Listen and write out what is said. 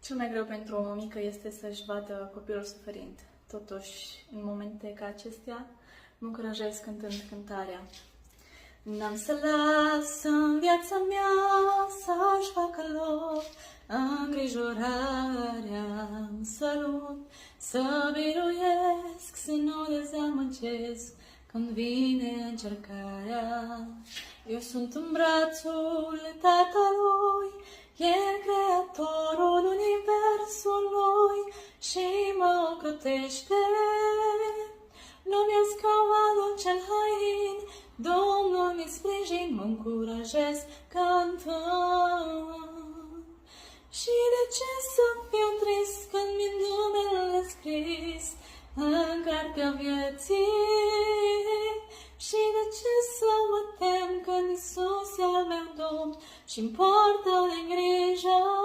Cel mai greu pentru o mămică este să-și vadă copilul suferind. Totuși, în momente ca acestea, mă încurajez cântând cântarea. N-am să las în viața mea să-și facă loc îngrijorarea, în sărut, să biruiesc, să nu dezamăgesc când vine încercarea. Eu sunt în brațul Tatălui, e Creatorul universului și mă ocrotește. Numesc căualul cel hain, Domnul mi sprijin, mă încurajez cântând. Și de ce să fiu trist când mi numele scris în cartea vieții? Și de ce să mă tem când Iisus e al meu Domn și-mi poartă